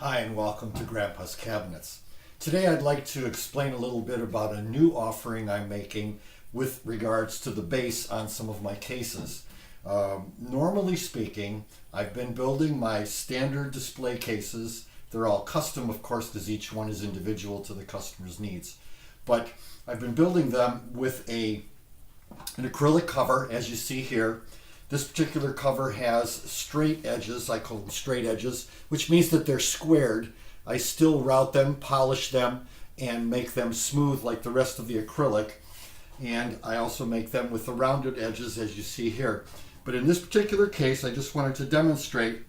Hi and welcome to Grandpa's Cabinets. Today I'd like to explain a little bit about a new offering I'm making with regards to the base on some of my cases. Normally speaking, I've been building my standard display cases. They're all custom, of course, because each one is individual to the customer's needs. But I've been building them with an acrylic cover, as you see here. This particular cover has straight edges, I call them straight edges, which means that they're squared. I still route them, polish them, and make them smooth like the rest of the acrylic. And I also make them with the rounded edges, as you see here. But in this particular case, I just wanted to demonstrate,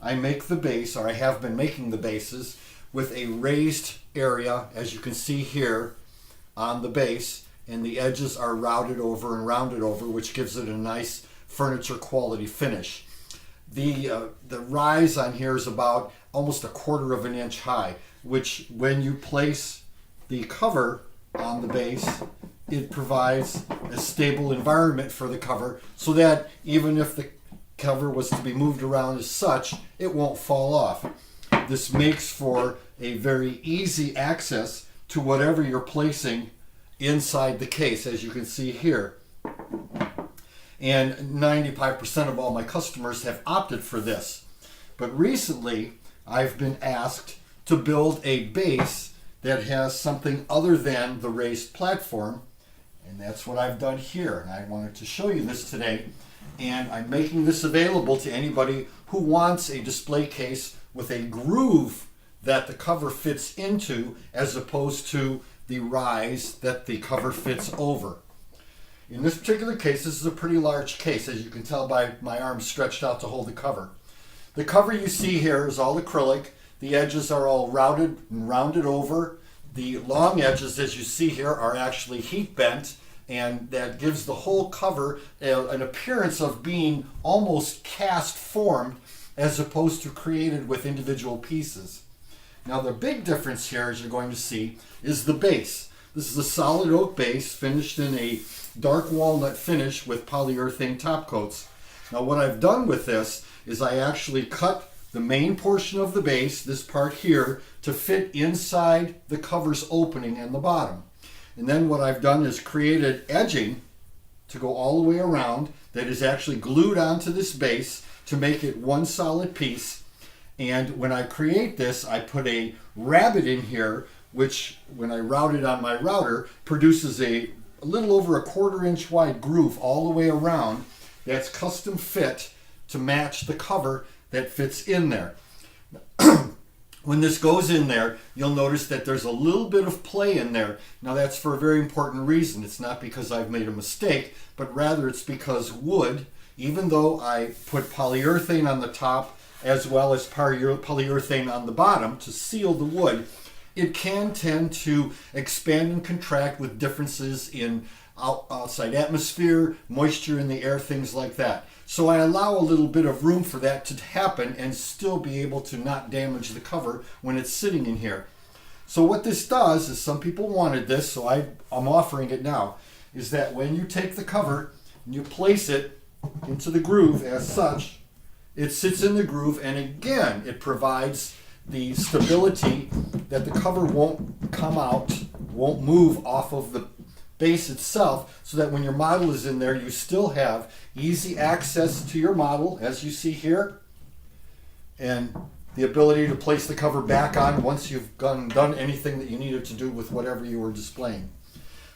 I make the base, or I have been making the bases, with a raised area, as you can see here, on the base, and the edges are routed over and rounded over, which gives it a nice furniture quality finish. The rise on here is about almost 1/4 of an inch high, which when you place the cover on the base, it provides a stable environment for the cover so that even if the cover was to be moved around as such, it won't fall off. This makes for a very easy access to whatever you're placing inside the case, as you can see here. And 95% of all my customers have opted for this. But recently, I've been asked to build a base that has something other than the raised platform, and that's what I've done here. And I wanted to show you this today, and I'm making this available to anybody who wants a display case with a groove that the cover fits into, as opposed to the rise that the cover fits over. In this particular case, this is a pretty large case, as you can tell by my arms stretched out to hold the cover. The cover you see here is all acrylic. The edges are all routed and rounded over. The long edges, as you see here, are actually heat bent, and that gives the whole cover an appearance of being almost cast formed, as opposed to created with individual pieces. Now the big difference here, as you're going to see, is the base. This is a solid oak base finished in a dark walnut finish with polyurethane top coats. Now what I've done with this is I actually cut the main portion of the base, this part here, to fit inside the cover's opening in the bottom. And then what I've done is created edging to go all the way around that is actually glued onto this base to make it one solid piece. And when I create this, I put a rabbet in here, which when I route it on my router produces a little over 1/4 inch wide groove all the way around that's custom fit to match the cover that fits in there. When this goes in there, you'll notice that there's a little bit of play in there. Now that's for a very important reason. It's not because I've made a mistake, but rather it's because wood, even though I put polyurethane on the top as well as polyurethane on the bottom to seal the wood, it can tend to expand and contract with differences in outside atmosphere, moisture in the air, things like that. So I allow a little bit of room for that to happen and still be able to not damage the cover when it's sitting in here. So what this does is, some people wanted this, so I'm offering it now, is that when you take the cover and you place it into the groove as such, it sits in the groove, and again it provides the stability that the cover won't come out, won't move off of the base itself, so that when your model is in there, you still have easy access to your model, as you see here, and the ability to place the cover back on once you've done anything that you needed to do with whatever you were displaying.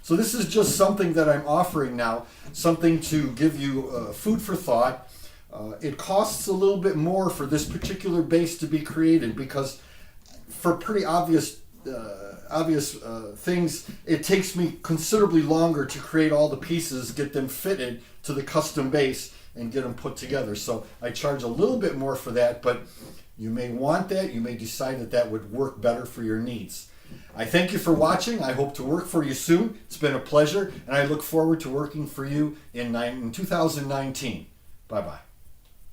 So this is just something that I'm offering now, something to give you food for thought. It costs a little bit more for this particular base to be created, because for pretty obvious things, it takes me considerably longer to create all the pieces, get them fitted to the custom base, and get them put together. So I charge a little bit more for that, but you may want that. You may decide that that would work better for your needs. I thank you for watching. I hope to work for you soon. It's been a pleasure, and I look forward to working for you in 2019. Bye-bye.